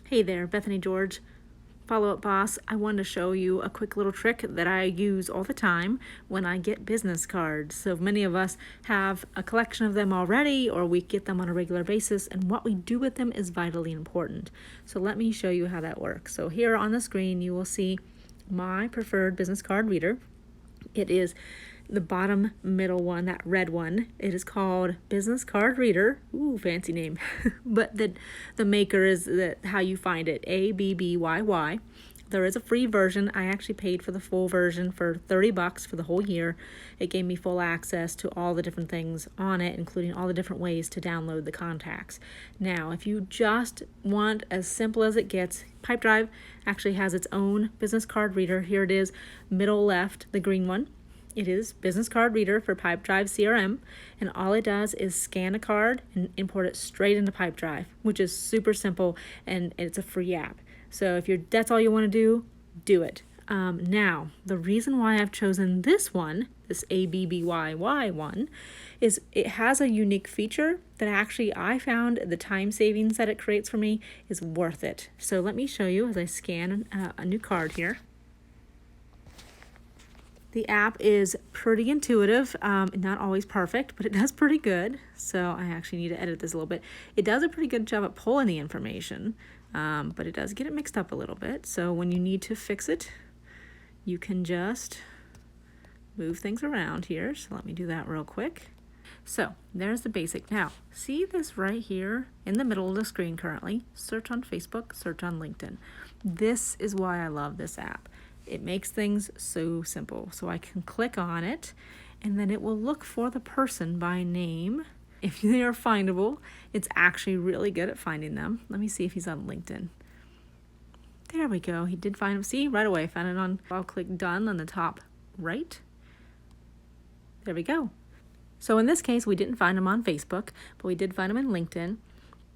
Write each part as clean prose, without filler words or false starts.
Hey there, Bethany George, follow-up boss. I wanted to show you a quick little trick that I use all the time when I get business cards. So many of us have a collection of them already, or we get them on a regular basis, and what we do with them is vitally important. So let me show you how that works. So here on the screen you will see my preferred business card reader. It is the bottom middle one, that red one. It is called Business Card Reader. Ooh, fancy name. But the maker is how you find it, ABBYY. There is a free version. I actually paid for the full version for $30 for the whole year. It gave me full access to all the different things on it, including all the different ways to download the contacts. Now, if you just want as simple as it gets, Pipedrive actually has its own business card reader. Here it is, middle left, the green one. It is Business Card Reader for Pipedrive CRM, and all it does is scan a card and import it straight into Pipedrive, which is super simple, and it's a free app. So if that's all you want to do it. Now, the reason why I've chosen this one, this ABBYY one, is it has a unique feature that actually I found the time savings that it creates for me is worth it. So let me show you as I scan a new card here. The app is pretty intuitive, not always perfect, but it does pretty good. So I actually need to edit this a little bit. It does a pretty good job at pulling the information, but it does get it mixed up a little bit. So when you need to fix it, you can just move things around here. So let me do that real quick. So there's the basic. Now, see this right here in the middle of the screen currently? Search on Facebook, search on LinkedIn. This is why I love this app. It makes things so simple. So I can click on it, and then it will look for the person by name. If they are findable, it's actually really good at finding them. Let me see if he's on LinkedIn. There we go. He did find him. See, right away, found it on. I'll click done on the top right. There we go. So in this case, we didn't find him on Facebook, but we did find him in LinkedIn.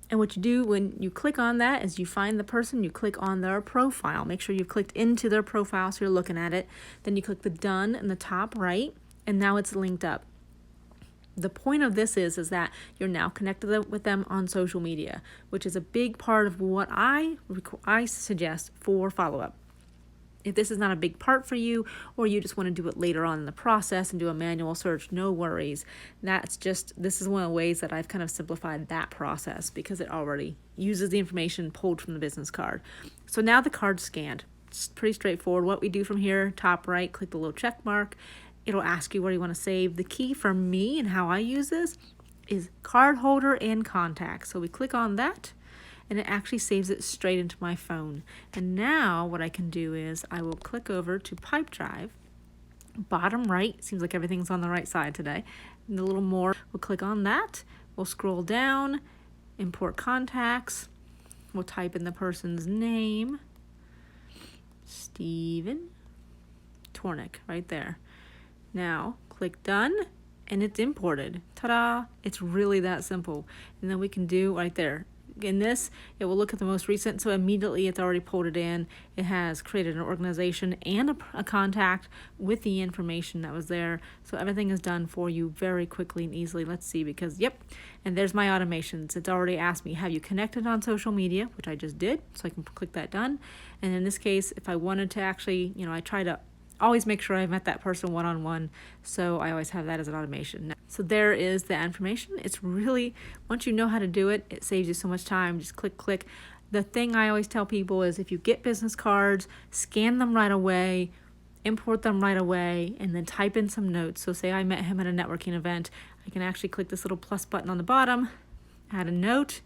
And what you do when you click on that is you find the person, you click on their profile. Make sure you've clicked into their profile so you're looking at it. Then you click the done in the top right, and now it's linked up. The point of this is that you're now connected with them on social media, which is a big part of what I suggest for follow-up. If this is not a big part for you, or you just want to do it later on in the process and do a manual search, no worries. This is one of the ways that I've kind of simplified that process because it already uses the information pulled from the business card. So now the card's scanned. It's pretty straightforward. What we do from here, top right, click the little check mark. It'll ask you where you want to save. The key for me and how I use this is card holder and contacts. So we click on that, and it actually saves it straight into my phone. And now what I can do is I will click over to Pipedrive, bottom right, seems like everything's on the right side today, and a little more, we'll click on that, we'll scroll down, import contacts, we'll type in the person's name, Stephen Tornick, right there. Now, click done, and it's imported. Ta-da! It's really that simple. And then we can do right there. In this, it will look at the most recent, so immediately it's already pulled it in. It has created an organization and a contact with the information that was there. So everything is done for you very quickly and easily. Let's see, because yep, and there's my automations. It's already asked me, have you connected on social media, which I just did, so I can click that done. And in this case, if I wanted to actually, I try to always make sure I met that person one-on-one, so I always have that as an automation. So there is the information. It's really, once you know how to do it, it saves you so much time. Just click. The thing I always tell people is if you get business cards, scan them right away, import them right away, and then type in some notes. So say I met him at a networking event, I can actually click this little plus button on the bottom, add a note,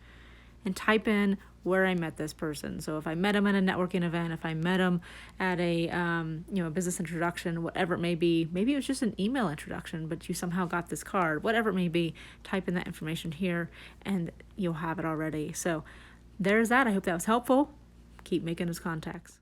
and type in where I met this person. So if I met him at a networking event, if I met him at a a business introduction, whatever it may be, maybe it was just an email introduction, but you somehow got this card, whatever it may be, type in that information here and you'll have it already. So there's that. I hope that was helpful. Keep making those contacts.